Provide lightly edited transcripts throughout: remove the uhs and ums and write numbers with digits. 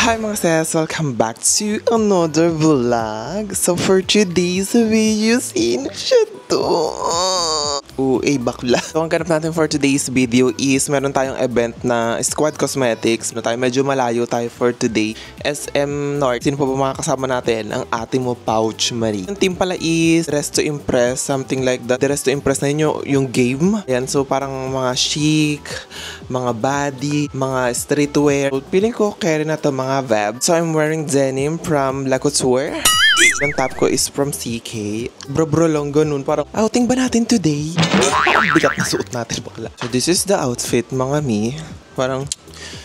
Hi mga sis! Welcome back to another vlog. So for today's video, sino siya to? Bakla. So ang ganap natin for today's video is meron tayong event na Squad Cosmetics. Medyo malayo tayo for today. SM North. Sino pa ba mga kasama natin? Ang ate mo, Pouch Marie. Ang team pala is Dress to Impress, something like that. Dress to Impress na yun yung game. Yan, so parang mga chic, mga body, mga streetwear. So, feeling ko carry na to mga vab. So I'm wearing denim from La Couture. Yung top ko is from CK. Bro lang ganun. Parang outing ba natin today? Bigat na suot natin bakla. So this is the outfit mga mi. Parang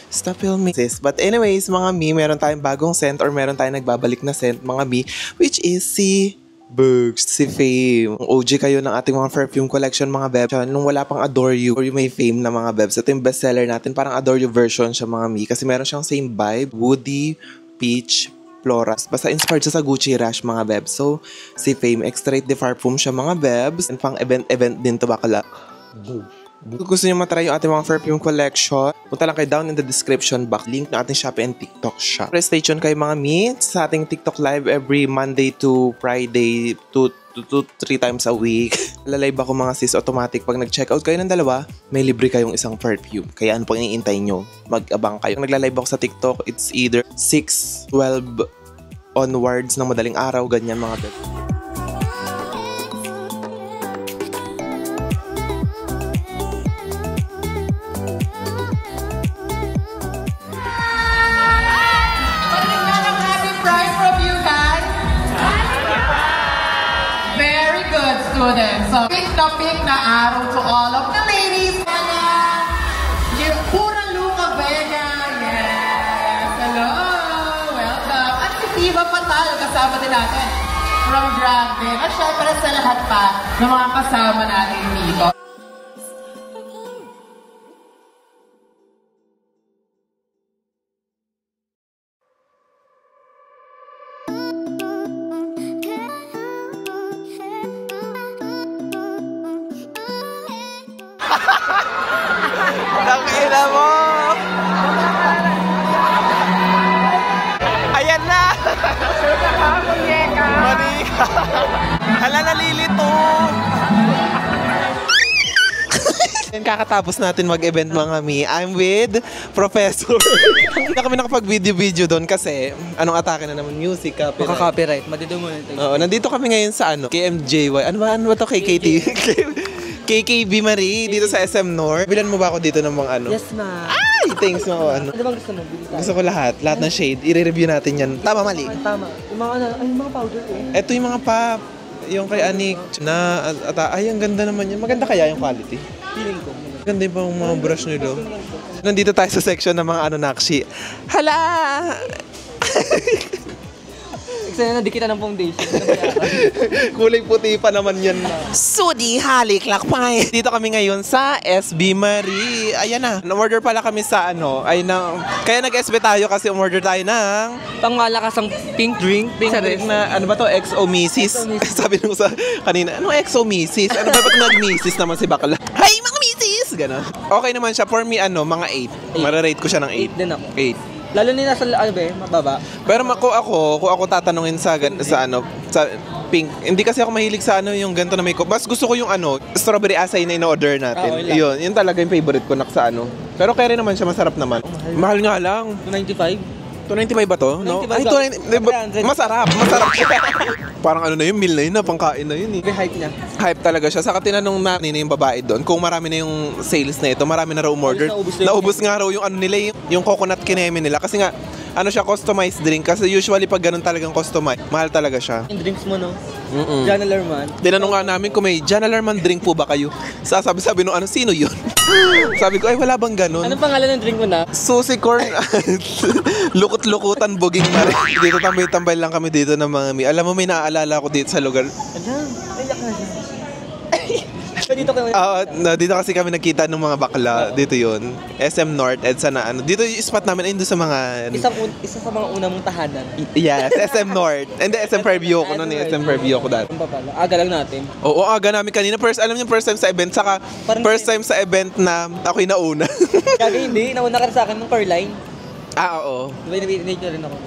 stop filming this. But anyways mga mi, meron tayong bagong scent or meron tayong nagbabalik na scent mga mi, which is si Bugs, si Fame. OG kayo ng ating mga perfume collection mga bebs. Nung wala pang Adore You or yung may Fame na mga bebs. Ito yung bestseller natin. Parang Adore You version siya mga mi. Kasi meron siyang same vibe. Woody, peach, floras. Basta inspired siya sa Gucci Rush mga bebs. So, si Fame, extrait de parfum siya mga bebs. And pang event din to bakala. Kung gusto nyo matry yung ating mga perfume collection, punta lang kayo down in the description box. Link na ating Shopee and TikTok shop. Stay tuned kayo mga meet sa ating TikTok live every Monday to Friday, 2-3 times a week. Lalive ako mga sis, automatic. Pag nag-checkout kayo ng dalawa, may libre kayong isang perfume. Kaya ano pang iintay nyo? Mag-abang kayo. Nagla-live ako sa TikTok, it's either 6-12 onwards ng madaling araw, ganyan mga beb. So, pick na araw to all of the ladies. Yung Pura Luca Vega. Yes. Hello. Welcome. At si Diva Fatal, kasama din natin. From Drag din. At syempre sa lahat pa ng mga kasama natin dito. Nakita mo! Ayan na! Manika! Hala, nalilito! Kakatapos natin mag-event mga mi. I'm with Professor. Hindi na kami nakapag-video doon kasi anong atake na naman? Music, copyright. Maka-copyright. Matito muna. Oo, nandito kami ngayon sa KMJY. Ano ba to? KKT? KKB Marie, dito sa SM North. Bilan mo ba ako dito ng mga ano? Yes, ma. Ay, thanks mo. Ano Ano bang gusto mo? Bili tayo. gusto ko lahat ng shade. I-review natin yan. Tama, mali. Tama. Yung mga ano, ay, yung mga powder eh. Ito yung mga pop. Yung kay Anik na, ay, ang ganda naman yan. Maganda kaya yung quality? Feeling ko. Ganda yung pang mga brush nilo. Nandito tayo sa section ng mga ano nakshi. Hala! Kasi nadikita ng foundation. Kulay puti pa naman yan. Sudi, halik, lakpay. Dito kami ngayon sa SB Marie. Ayan na. Na-order pala kami sa ano. Kaya nag-SB tayo kasi umorder tayo ng Pangmalakasang pink drink. pink drink na, ano ba to? XO Mrs. Sabi nung sa kanina, ano XO Mrs? Ano ba ba't nag-Mrs naman si Bakla? Hi, mga Mrs! Ganon. Okay naman siya. For me, mga 8. Mararate ko siya ng 8. 8 din ako. 8. Lalo nila sa mababa. Pero kung ako tatanungin sa pink. Hindi kasi ako mahilig sa yung ganito na makeup. Mas gusto ko yung strawberry acai na in-order natin. Okay, yun talaga yung favorite ko sa Pero kaya naman siya, masarap naman. Mahal nga lang. 295. 295 ba to? No? 95 Ay, 290. Masarap siya. Parang na yun, meal na yun, pangkain na yun eh. Yung hype niya. Hype talaga siya. Saka tinanong na yung babae doon, kung marami na yung sales na ito, marami na raw umorder. Naubos nga raw yung nila, yung coconut kineme nila. Kasi nga, siya, customized drink. Kasi usually pag ganun talagang customized, mahal talaga siya. Yung drinks mo, no? John Alarman. Tinanong nga namin kung may John Alarman drink po ba kayo? Sabi nung sino yun? Sabi ko, ay wala bang ganun? Anong pangalan ng drink mo na? Susi corn. Lukot-lukutan, buging mari. Dito tambay-tambay lang kami dito ng mga mi. Alam mo, may naaalala ko dito sa lugar. Ayan, naiyak na siya. Dito kami. Dito kasi kami nagkita ng mga bakla. Dito yun. SM North, EDSA na Dito yung spot namin, doon sa mga Isa sa mga una mong tahanan. Yes, SM North. And the SM Fairview ko noon, SM Fairview ko dati. Aga lang natin. Oo, aga namin kanina. Alam niyo, first time sa event. Saka first time sa event na ako'y nauna. Kaya hindi, nauna ka sa akin ng Coraline. Oo. Diba nabinate nyo rin ako?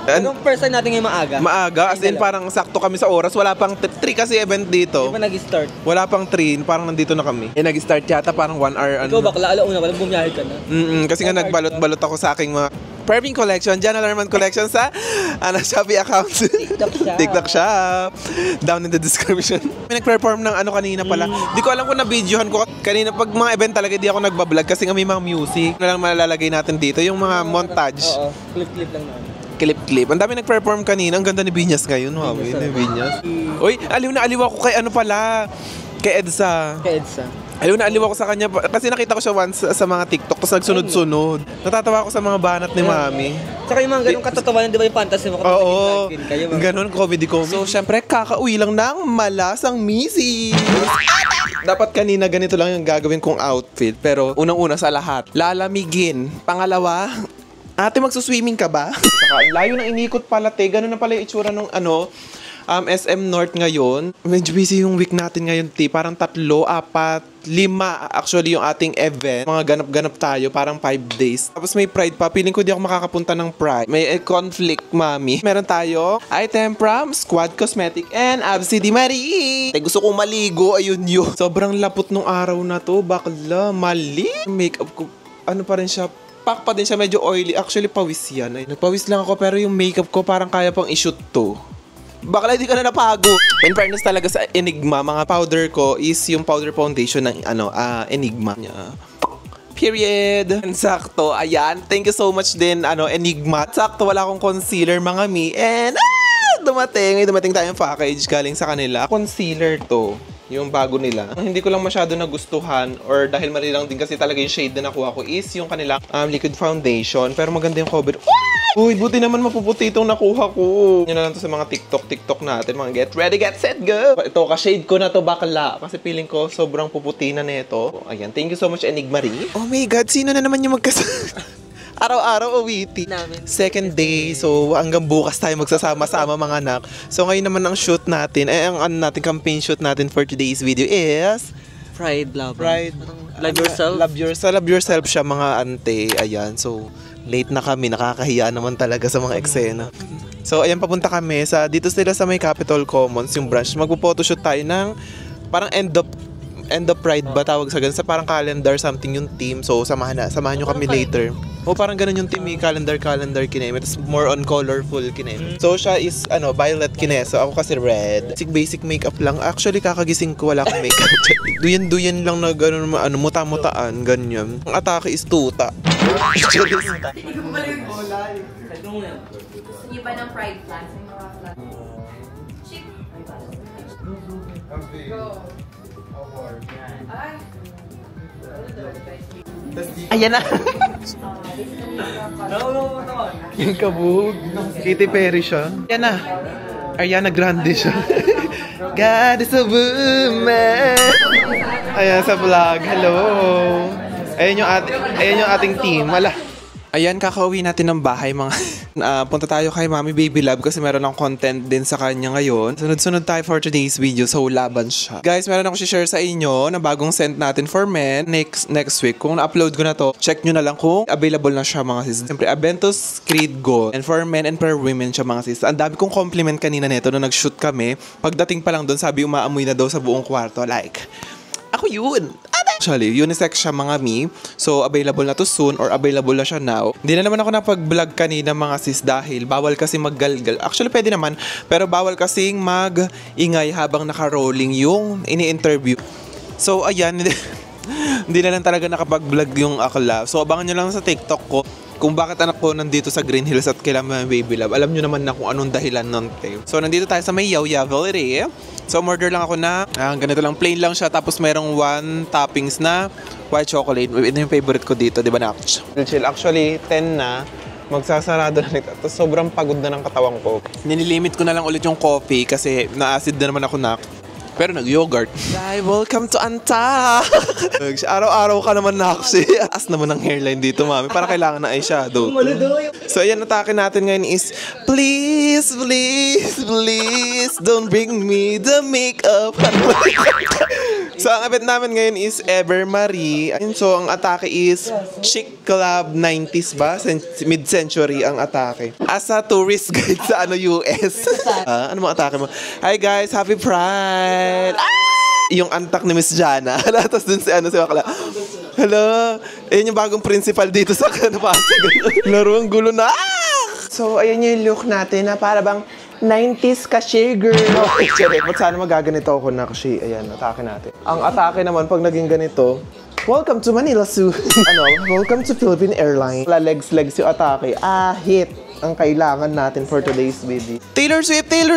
Anong first time natin ngayon maaga? Maaga, as in parang sakto kami sa oras. Wala pang 3 kasi event dito. Di ba nag-start? Wala pang 3, parang nandito na kami. Nag-start yata parang 1 hour. Ikaw bakla, alauna, walang bumiyahe ka na. Kasi nga nagbalot-balot ako sa aking mga Perving Collection, Jan Alarman Collection sa Shopee account. TikTok shop. Down in the description. May nag-perform ng kanina pala. Di ko alam kung na-videohan ko. Kanina pag mga event talaga di ako nagbablog kasi nga may mga music. Ano lang malalagay natin dito, yung mga montage. Oo, clip-clip lang naman. Clip. Ang dami nag-perform kanina. Ang ganda ni Binyas ngayon. Binyas. Uy, aliw na aliw ako kay kay Edsa. Aliw na aliw ako sa kanya. Kasi nakita ko siya once sa mga TikTok. Tapos nagsunod-sunod. Natatawa ako sa mga banat ni Mami. Tsaka yung mga ganun katotohanan, di ba yung fantasy mo? Oo. Ganun, comedy. So, syempre, kakauwi lang ng malasang misis. Dapat kanina ganito lang yung gagawin kong outfit. Pero unang-una sa lahat, lalamigin. Pangalawa, ate, magsuswimming ka ba? Saka, layo ng inikot pala, te. Ganun na pala yung itsura nung SM North ngayon. Medyo busy yung week natin ngayon, te. Parang 3, 4, 5 actually yung ating event. Mga ganap-ganap tayo, parang 5 days. Tapos may Pride pa. Feeling ko di ako makakapunta ng Pride. May conflict, Mami. Meron tayo item from Squad Cosmetic and Absi Di Marie. Gusto kong maligo, ayun yun. Sobrang lapot nung araw na to. Bakla, mali. Makeup ko, pa rin siya. Pak pa din siya, medyo oily. Actually, pawis yan. Ay, nagpawis lang ako pero yung makeup ko parang kaya pang i-shoot to. Bakla, hindi ka na napago. In fairness talaga sa Enigma, mga powder ko is yung powder foundation ng Enigma. Period. Sakto. Ayan. Thank you so much din, Enigma. Sakto, wala akong concealer, mga mi. And, dumating tayong package galing sa kanila. Concealer to. Yung bago nila. Ang hindi ko lang masyado nagustuhan or dahil mali lang din kasi talaga yung shade na nakuha ko is yung kanilang liquid foundation. Pero maganda yung cover. Uy, buti naman mapuputi itong nakuha ko. Yun na lang to sa mga TikTok natin. Mga get ready, get set, go! Ito, ka-shade ko na to, bakla. Kasi feeling ko sobrang puputi na nito. Ayan, thank you so much, Enigma Marie. Oh my God, sino na naman yung araw-araw uwiti. Second day, so hanggang bukas tayo magsasama-sama mga anak. So ngayon naman ang shoot natin, ang campaign shoot natin for today's video is Pride, love. Love yourself. Love yourself siya, mga ante. Ayan, so late na kami, nakakahiya naman talaga sa mga eksena. So ayan, papunta kami dito sila sa may Capitol Commons, yung branch. Magpo-photoshoot tayo ng parang end of Pride ba tawag sa ganun? Sa parang calendar something yung team. So samahan nyo kami later. Parang ganun yung team, calendar kineme. Tapos more on colorful kineme. So siya is violet kine. So ako kasi red. Basic makeup lang. Actually kakagising ko, wala akong makeup. Duyan lang na ganun, muta-mutaan, ganyan. Ang atake is tuta. Gusto niyo ba ng pride plans? May mga plans. Chip. Go. Ay. Ayan na. Yung kabug. Katy Perry siya. Ayan na. Ariana Grande siya. God is a woman. Ayan sa vlog. Hello. Ayan yung ating team. Wala. Ayan, kakauwi natin ng bahay, mga punta tayo kay Mami Baby Love kasi meron ng content din sa kanya ngayon. Sunod-sunod tayo for today's video, so laban siya. Guys, meron ako share sa inyo na bagong scent natin for men next week. Kung na-upload ko na to, check nyo na lang kung available na siya, mga sis. Siyempre, Aventus Creed Gold. And for men and for women siya, mga sis. Ang dami kong compliment kanina neto nung nag-shoot kami. Pagdating pa lang doon, sabi umaamoy na daw sa buong kwarto. Like, ako yun. Actually, unisex siya, mga mi. So, available na to soon or available na siya now. Hindi na naman ako napag-vlog kanina, mga sis, dahil bawal kasi maggalgal. Actually, pwede naman. Pero bawal kasing mag-ingay habang naka-rolling yung ini-interview. So, ayan. Hindi na lang talaga nakapag-vlog yung akla. So, abangan nyo lang sa TikTok ko kung bakit anak ko nandito sa Green Hills at kailan may Baby Love. Alam nyo naman na kung anong dahilan nun. So, nandito tayo sa may Yaw-Yaw Valerie. So, order lang ako na ganito lang, plain lang siya. Tapos, merong 1 toppings na white chocolate. Ito yung favorite ko dito, di ba, Nach? Chill. Actually, 10 na. Magsasarado na nito. Tapos, sobrang pagod na ng katawan ko. Ninilimit ko na lang ulit yung coffee kasi na-acid na naman ako, Nach. Pero nag-yogurt. Hi, welcome to Anta! Araw-araw ka naman, Naksi. As naman ang hairline dito, Mami. Para kailangan na eyeshadow. So, ayan, atake natin ngayon is, please, please, please, don't bring me the makeup. So, ang event namin ngayon is Ever Marie. Ayun, so, ang atake is Chic Club 90s ba? Mid-century ang atake. As a tourist guide sa US. Ano mga atake mo? Hi guys, happy Pride! Yung antak ni Miss Jana. Tapos dun si Bakla. Hello! Ayun yung bagong principal dito sa Pasig. Laro ang gulo na. So, ayan yung look natin na para bang 90s cashier girl. Okay, ba't sana magaganito ako na kasi, ayan, atake natin. Ang atake naman, pag naging ganito, welcome to Manila Zoo. Welcome to Philippine Airlines. Legs yung atake. Hit ang kailangan natin for today's video. Taylor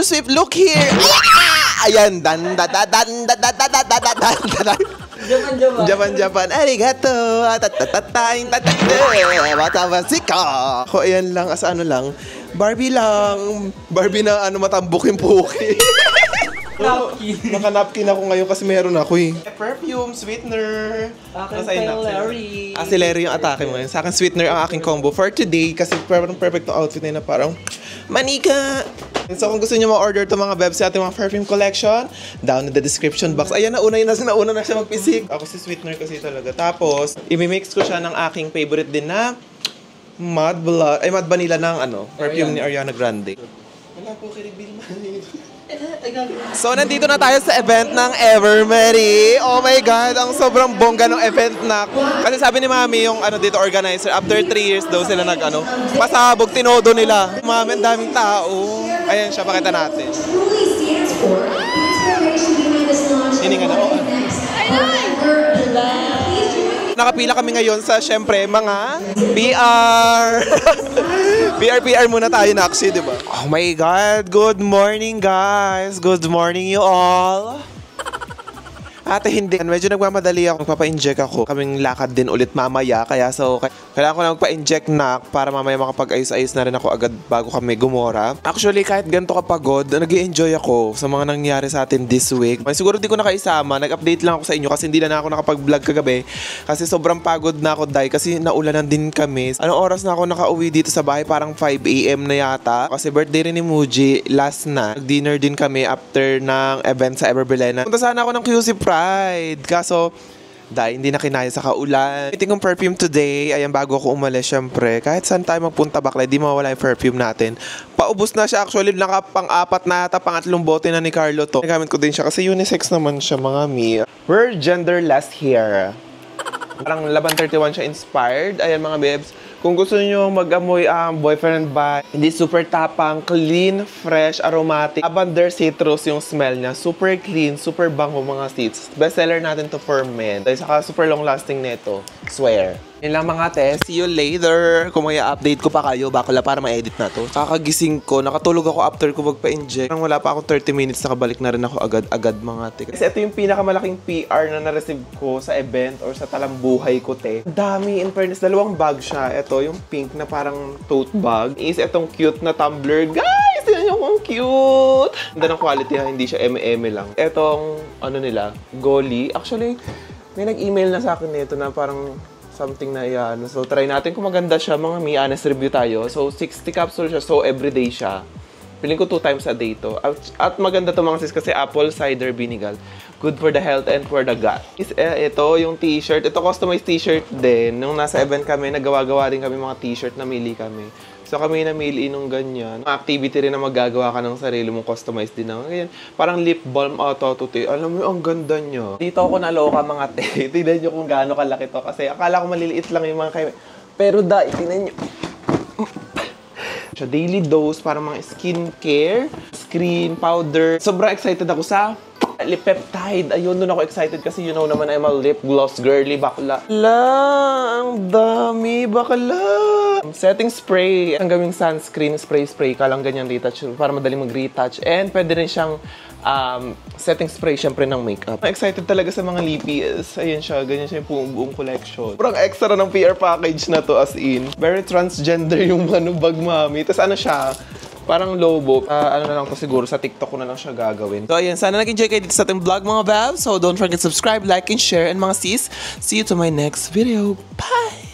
Swift, look here! Ayan, Japan. Arigato. Ako, ayan lang, as ano lang. Barbie lang. Barbie na matambukin-puki. Naka-napkin ako ngayon kasi meron ako eh. Perfume, sweetener. Akin Larry. Si Larry yung atake mo. Sa akin, sweetener ang aking combo for today kasi perfect to outfit na parang manika. So kung gusto niyo ma-order itong mga bebs sa ating mga perfume collection, down in the description box. Ayan, nauna na siya magpisik. Ako si sweetener kasi talaga. Tapos, i-mix ko siya ng aking favorite din na Mad Vanilla ng perfume ni Ariana Grande. Wala po kay Bill. So, nandito na tayo sa event ng Ever Marie. Oh my God, ang sobrang bongga ng event na. Kasi sabi ni Mami, yung dito organizer, after 3 years daw sila pasabog, tinodo nila. Mami, ang daming tao. Ayan siya, pakita natin. Hininga na ako. Nakapila kami ngayon sa, syempre, mga PR. PR muna tayo na actually, di ba? Oh my God, good morning guys. Good morning you all. Ate, hindi. Medyo nagmamadali ako. Magpapa-inject ako. Kaming lakad din ulit mamaya. Kaya kailangan ko na magpa-inject na para mamaya makapag-ayos-ayos na rin ako agad bago kami gumora. Actually, kahit ganito kapagod, nag-i-enjoy ako sa mga nangyari sa atin this week. Siguro di ko nakaisama. Nag-update lang ako sa inyo kasi hindi na ako nakapag-vlog kagabi. Kasi sobrang pagod na ako, Day. Kasi naulanan din kami. Anong oras na ako nakauwi dito sa bahay? Parang 5 AM na yata. Kasi birthday rin ni Muji last na. Nag-dinner din kami after ng event sa Ever Belena. Punta sana ako ng QC Pride. Kaso, hindi na kinaya sa kaulan. Meeting kong perfume today. Ayan, bago ako umalis, syempre. Kahit saan tayo magpunta bakla, di mawala yung perfume natin. Paubos na siya. Actually, pang-apat na ata, pangatlong bote na ni Carlo to. Nagamit ko din siya kasi unisex naman siya, mga mi. We're genderless here. Parang Laban 31 siya inspired. Ayan, mga babes. Kung gusto niyo mag-amoy ang boyfriend ba, hindi super tapang, clean, fresh, aromatic. Lavender citrus yung smell niya. Super clean, super bango mga seeds. Bestseller natin to for men. Dahil saka super long lasting nito. Swear. Yun lang mga te. See you later. Kung may update ko pa kayo, bakla para ma-edit na to. Kakagising ko. Nakatulog ako after ko magpa-inject. Parang wala pa akong 30 minutes. Nakabalik na rin ako agad-agad mga te. Kasi ito yung pinakamalaking PR na na-receive ko sa event or sa talambuhay ko te. Dami. In fairness, 2 bag siya. Ito yung pink na parang tote bag. Is itong cute na tumbler. Guys! Tignan nyo kung cute! Ganda ng quality ha. Hindi siya eme lang. Etong nila, Goli. Actually, may nag-email na sa akin nito na parang something na yan. So, try natin kung maganda siya. Mga honest review tayo. So, 60 capsule siya. So, everyday siya. Piling ko 2 times a day to. At maganda to mga sis kasi apple cider vinegar. Good for the health and for the gut. Ito, yung t-shirt. Ito, customized t-shirt din. Nung nasa event kami, nagawa-gawa din kami mga t-shirt. Namili kami. So, kami namili nung ganyan. Activity rin na magagawa ka ng sarili mong customized din na. Ganyan. Parang lip balm ata to te. Alam mo, ang ganda niya. Dito ako naloka mga te. Tignan nyo kung gaano kalaki to. Kasi akala ko maliliit lang yung mga kayo. Pero tignan nyo. Siya daily dose para mga skincare, screen, powder. Sobrang excited ako sa lip peptide. Ayun, doon ako excited kasi you know naman I'm a lip gloss girly bakla. Ang dami bakla. Setting spray. Ang gawing sunscreen spray ka lang ganyan retouch para madaling mag-retouch. And pwede rin siyang setting spray syempre ng makeup. Excited talaga sa mga lippies. Ayun siya, ganyan siya yung buong collection. Parang extra ng PR package na to as in. Very transgender yung bag mami. Tapos siya, parang lobo. Na lang to siguro, sa TikTok ko na lang siya gagawin. So, ayun. Sana nag-enjoy kayo dito sa ating vlog, mga babs. So, don't forget to subscribe, like, and share. And mga sis, see you to my next video. Bye!